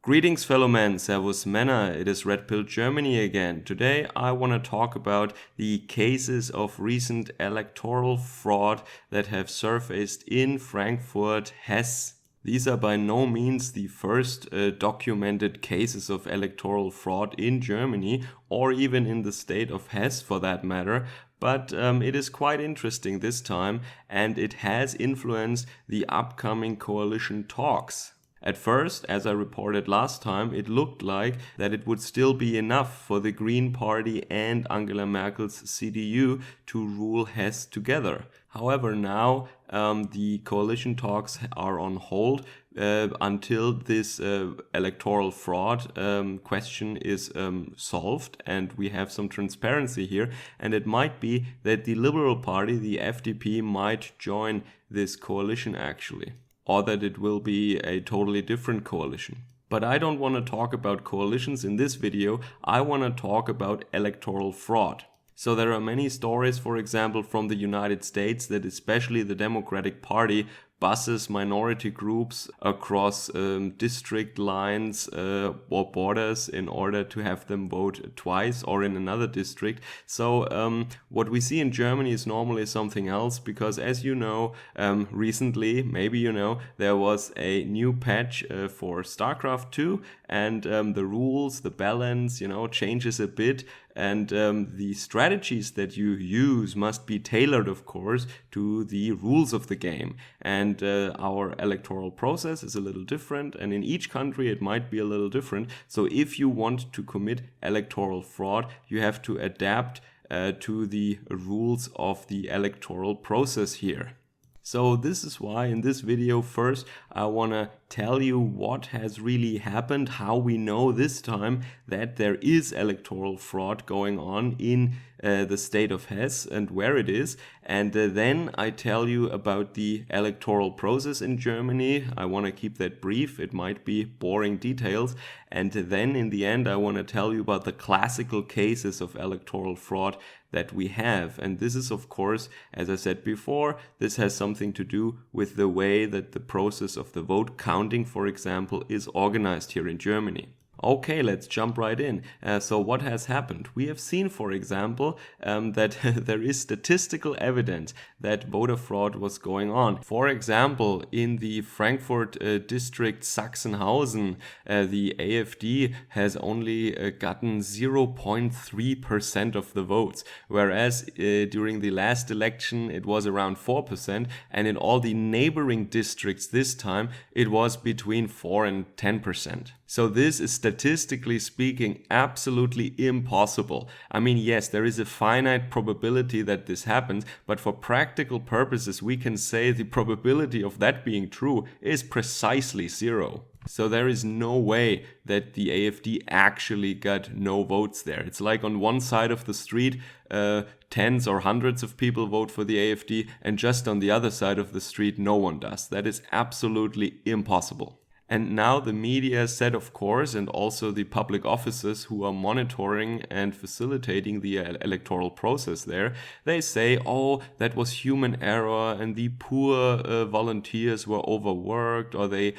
Greetings fellow men, servus Männer, it is Red Pill Germany again. Today I want to talk about the cases of recent electoral fraud that have surfaced in Frankfurt, Hesse. These are by no means the first documented cases of electoral fraud in Germany or even in the state of Hesse for that matter, but it is quite interesting this time and it has influenced the upcoming coalition talks. At first, as I reported last time, it looked like that it would still be enough for the Green Party and Angela Merkel's CDU to rule Hesse together. However, now the coalition talks are on hold until this electoral fraud question is solved and we have some transparency here. And it might be that the Liberal Party, the FDP, might join this coalition actually, or that it will be a totally different coalition. But I don't want to talk about coalitions in this video, I want to talk about electoral fraud. So there are many stories, for example, from the United States that especially the Democratic Party buses minority groups across district lines or borders in order to have them vote twice or in another district. So what we see in Germany is normally something else because, as you know, recently, maybe you know, there was a new patch for StarCraft 2 and the rules, the balance, changes a bit. And the strategies that you use must be tailored, of course, to the rules of the game. And our electoral process is a little different. And in each country, it might be a little different. So if you want to commit electoral fraud, you have to adapt to the rules of the electoral process here. So this is why in this video first I want to tell you what has really happened, how we know this time that there is electoral fraud going on in the state of Hesse and where it is. And then I tell you about the electoral process in Germany. I want to keep that brief. It might be boring details. And then in the end I want to tell you about the classical cases of electoral fraud that we have. And this is, of course, as I said before, this has something to do with the way that the process of the vote counting, for example, is organized here in Germany. Okay, let's jump right in. So what has happened? We have seen, for example, that there is statistical evidence that voter fraud was going on. For example, in the Frankfurt district Sachsenhausen, the AfD has only gotten 0.3% of the votes, whereas during the last election it was around 4%, and in all the neighboring districts this time it was between 4 and 10%. So this is statistically speaking absolutely impossible. I mean, yes, there is a finite probability that this happens, but for practical purposes we can say the probability of that being true is precisely 0. So there is no way that the AfD actually got no votes there. It's like on one side of the street, tens or hundreds of people vote for the AfD, and just on the other side of the street, no one does. That is absolutely impossible. And now the media said, of course, and also the public officers who are monitoring and facilitating the electoral process there, they say, oh, that was human error and the poor volunteers were overworked, or they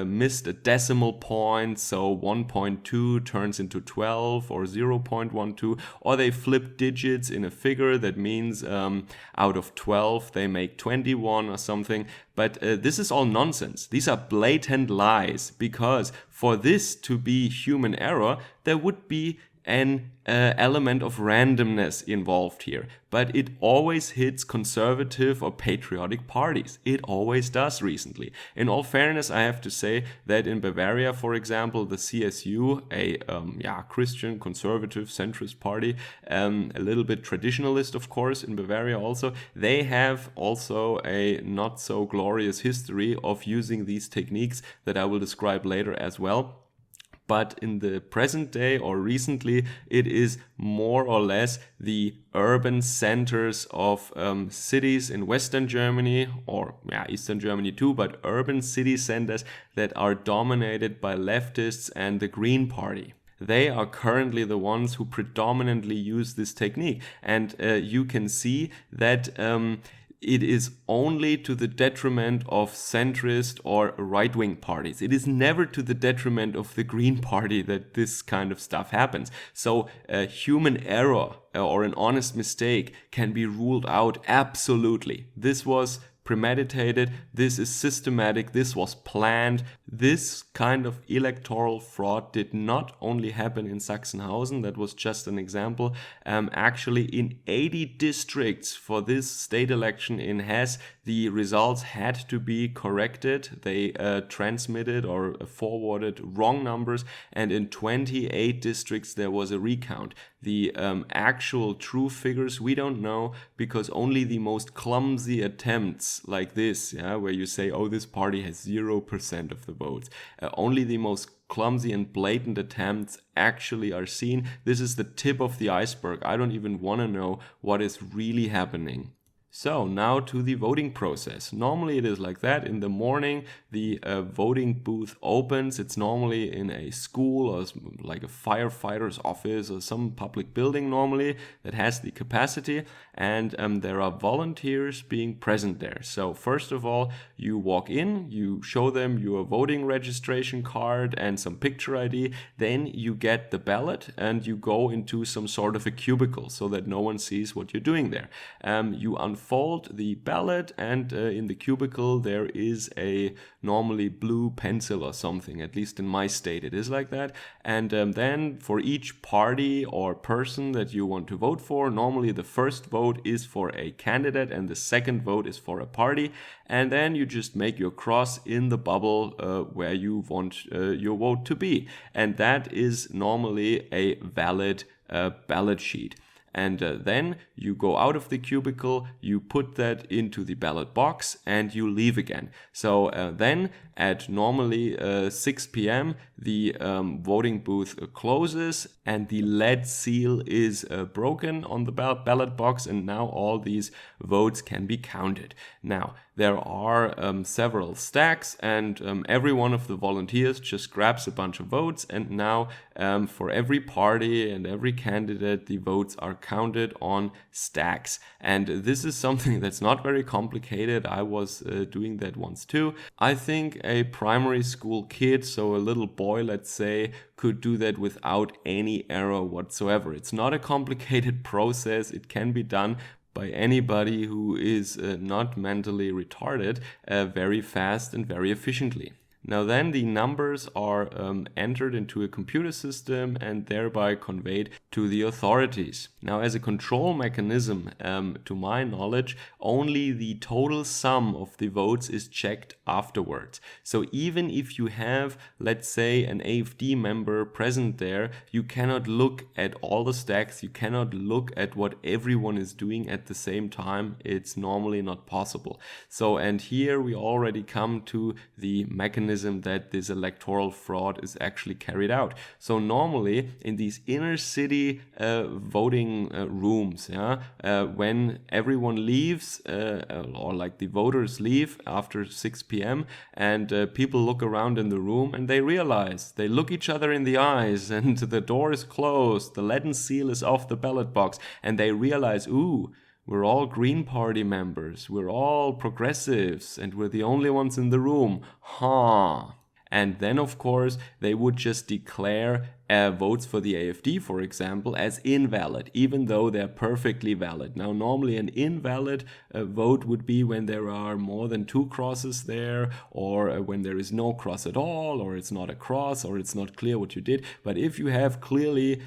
missed a decimal point, so 1.2 turns into 12 or 0.12, or they flipped digits in a figure that means out of 12 they make 21 or something. But this is all nonsense. These are blatant lies, because for this to be human error, there would be an element of randomness involved here. But it always hits conservative or patriotic parties. It always does recently. In all fairness, I have to say that in Bavaria, for example, the CSU, a Christian, conservative, centrist party, a little bit traditionalist, of course, in Bavaria also, they have also a not so glorious history of using these techniques that I will describe later as well. But in the present day or recently, it is more or less the urban centers of cities in Western Germany, or Eastern Germany too, but urban city centers that are dominated by leftists and the Green Party. They are currently the ones who predominantly use this technique. And you can see that it is only to the detriment of centrist or right-wing parties. It is never to the detriment of the Green Party that this kind of stuff happens. So a human error or an honest mistake can be ruled out absolutely. This was premeditated, this is systematic, this was planned. This kind of electoral fraud did not only happen in Sachsenhausen, that was just an example. Actually, in 80 districts for this state election in Hesse, the results had to be corrected. They transmitted or forwarded wrong numbers, and in 28 districts there was a recount. The actual true figures we don't know, because only the most clumsy attempts like this, where you say, oh, this party has 0% of the votes, only the most clumsy and blatant attempts actually are seen. This is the tip of the iceberg. I don't even want to know what is really happening. So now to the voting process. Normally it is like that. In the morning, the voting booth opens. It's normally in a school or like a firefighter's office or some public building normally that has the capacity. And there are volunteers being present there. So first of all, you walk in, you show them your voting registration card and some picture ID. Then you get the ballot and you go into some sort of a cubicle so that no one sees what you're doing there. You unfold the ballot, and in the cubicle there is a normally blue pencil or something. At least in my state it is like that. And then for each party or person that you want to vote for, normally the first vote is for a candidate and the second vote is for a party. And then you just make your cross in the bubble where you want your vote to be. And that is normally a valid ballot sheet. And then you go out of the cubicle, you put that into the ballot box, and you leave again. So then at normally 6 p.m., the voting booth closes and the lead seal is broken on the ballot box, and now all these votes can be counted. Now, there are several stacks, and every one of the volunteers just grabs a bunch of votes, and now for every party and every candidate, the votes are counted on stacks. And this is something that's not very complicated. I was doing that once too. I think a primary school kid, so a little boy, let's say, could do that without any error whatsoever. It's not a complicated process. It can be done by anybody who is not mentally retarded very fast and very efficiently. Now then the numbers are entered into a computer system and thereby conveyed to the authorities. Now, as a control mechanism, to my knowledge, only the total sum of the votes is checked afterwards. So even if you have, let's say, an AfD member present there, you cannot look at all the stacks, you cannot look at what everyone is doing at the same time. It's normally not possible. So, and here we already come to the mechanism that this electoral fraud is actually carried out. So normally in these inner city voting rooms, when everyone leaves or like the voters leave after 6 p.m. and people look around in the room and they realize, they look each other in the eyes and the door is closed, the leaden seal is off the ballot box, and they realize, ooh, we're all Green Party members, we're all progressives, and we're the only ones in the room. And then, of course, they would just declare votes for the AfD, for example, as invalid, even though they're perfectly valid. Now, normally an invalid vote would be when there are more than 2 crosses there, or when there is no cross at all, or it's not a cross, or it's not clear what you did. But if you have clearly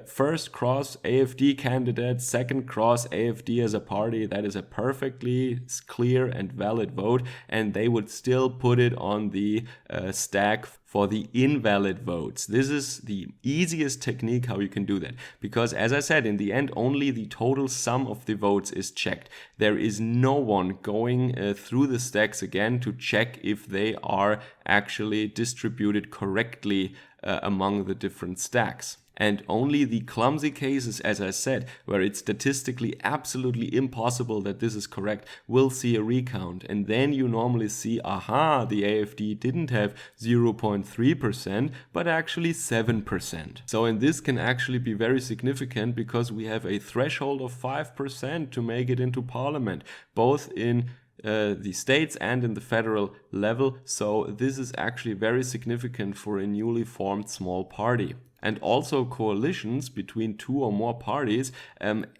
first cross AfD candidate, second cross AfD as a party, that is a perfectly clear and valid vote, and they would still put it on the stack for the invalid votes. This is the easiest technique how you can do that, because as I said, in the end only the total sum of the votes is checked. There is no one going through the stacks again to check if they are actually distributed correctly among the different stacks. And only the clumsy cases, as I said, where it's statistically absolutely impossible that this is correct, will see a recount. And then you normally see, aha, the AfD didn't have 0.3%, but actually 7%. So, and this can actually be very significant because we have a threshold of 5% to make it into parliament, both in the states and in the federal level. So this is actually very significant for a newly formed small party. And also coalitions between two or more parties,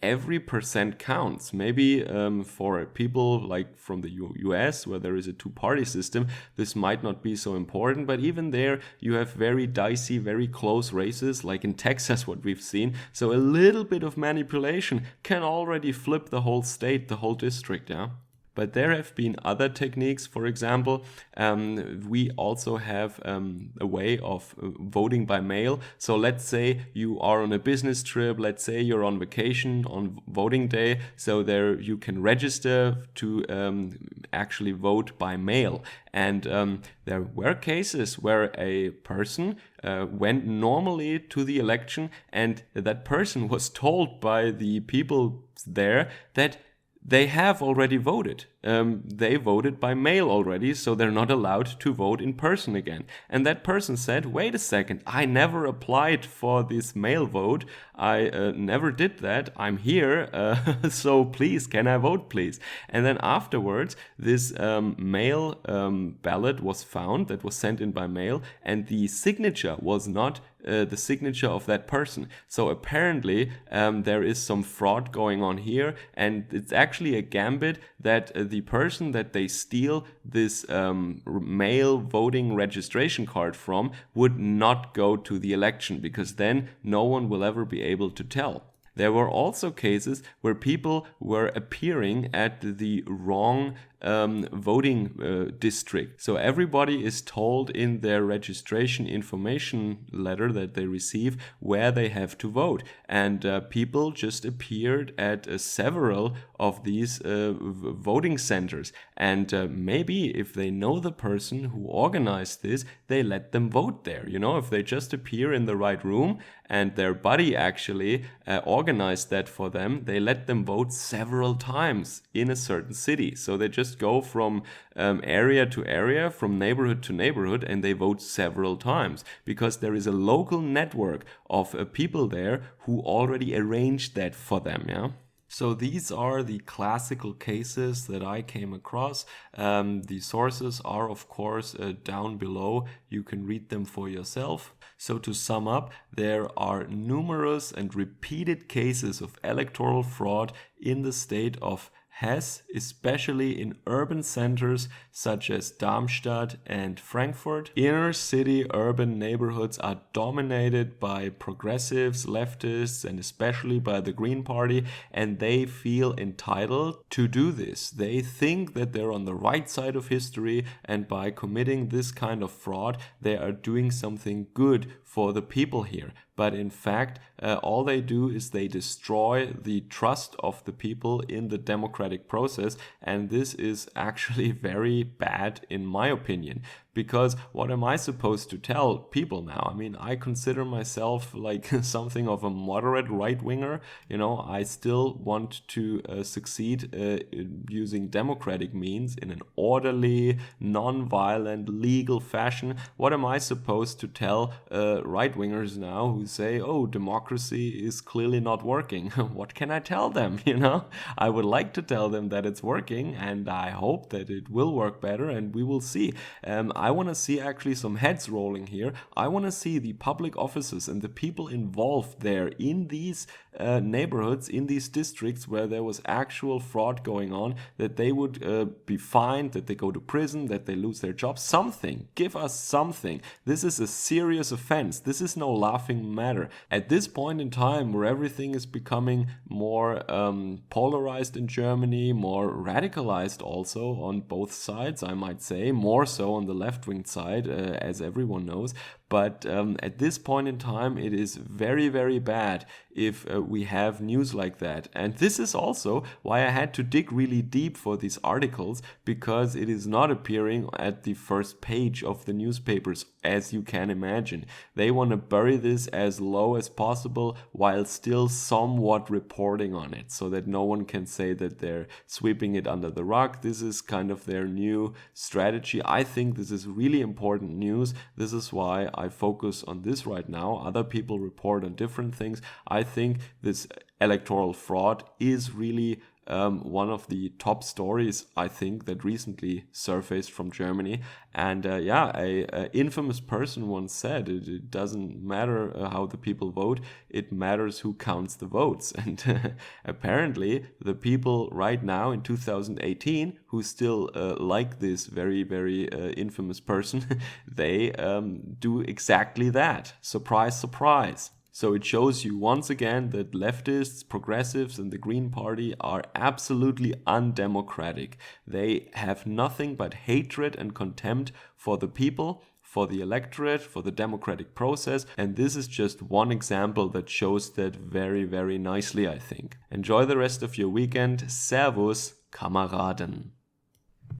every percent counts. Maybe for people like from the US, where there is a two-party system, this might not be so important. But even there, you have very dicey, very close races, like in Texas, what we've seen. So a little bit of manipulation can already flip the whole state, the whole district, yeah? But there have been other techniques. For example, we also have a way of voting by mail. So let's say you are on a business trip, let's say you're on vacation on voting day. So there you can register to actually vote by mail. And there were cases where a person went normally to the election, and that person was told by the people there that they have already voted. They voted by mail already, so they're not allowed to vote in person again. And that person said, wait a second, I never applied for this mail vote. I never did that. I'm here, so please, can I vote, please? And then afterwards, this mail ballot was found that was sent in by mail, and the signature was not the signature of that person. So apparently there is some fraud going on here, and it's actually a gambit that the person that they steal this mail voting registration card from would not go to the election, because then no one will ever be able to tell. There were also cases where people were appearing at the wrong voting district. So everybody is told in their registration information letter that they receive where they have to vote. And people just appeared at several of these voting centers. And maybe if they know the person who organized this, they let them vote there. You know, if they just appear in the right room and their buddy actually organized that for them, they let them vote several times in a certain city. So they just go from area to area, from neighborhood to neighborhood, and they vote several times because there is a local network of people there who already arranged that for them, yeah? So these are the classical cases that I came across. The sources are, of course, down below. You can read them for yourself. So to sum up, there are numerous and repeated cases of electoral fraud in the state of Hesse, especially in urban centers such as Darmstadt and Frankfurt. Inner city urban neighborhoods are dominated by progressives, leftists, and especially by the Green Party, and they feel entitled to do this. They think that they're on the right side of history, and by committing this kind of fraud, they are doing something good for the people here. But in fact, all they do is they destroy the trust of the people in the democratic process. And this is actually very bad, in my opinion. Because what am I supposed to tell people now? I mean, I consider myself like something of a moderate right-winger. You know, I still want to succeed using democratic means in an orderly, non-violent, legal fashion. What am I supposed to tell right-wingers now who say, oh, democracy is clearly not working? What can I tell them, you know? I would like to tell them that it's working, and I hope that it will work better, and we will see. I want to see actually some heads rolling here. I want to see the public officers and the people involved there in these neighborhoods, in these districts where there was actual fraud going on, that they would be fined, that they go to prison, that they lose their jobs. Something. Give us something. This is a serious offense. This is no laughing matter. At this point in time where everything is becoming more polarized in Germany, more radicalized also on both sides, I might say, more so on the left-wing side, as everyone knows. But at this point in time, it is very, very bad if we have news like that. And this is also why I had to dig really deep for these articles, because it is not appearing at the first page of the newspapers as you can imagine. They want to bury this as low as possible while still somewhat reporting on it so that no one can say that they're sweeping it under the rug. This is kind of their new strategy. I think this is really important news. This is why I focus on this right now. Other people report on different things. I think this electoral fraud is really one of the top stories, I think, that recently surfaced from Germany. And a infamous person once said, it doesn't matter how the people vote, it matters who counts the votes. And apparently the people right now in 2018 who still like this very, very infamous person, they do exactly that. Surprise, surprise. So it shows you once again that leftists, progressives, and the Green Party are absolutely undemocratic. They have nothing but hatred and contempt for the people, for the electorate, for the democratic process. And this is just one example that shows that very, very nicely, I think. Enjoy the rest of your weekend. Servus, Kameraden.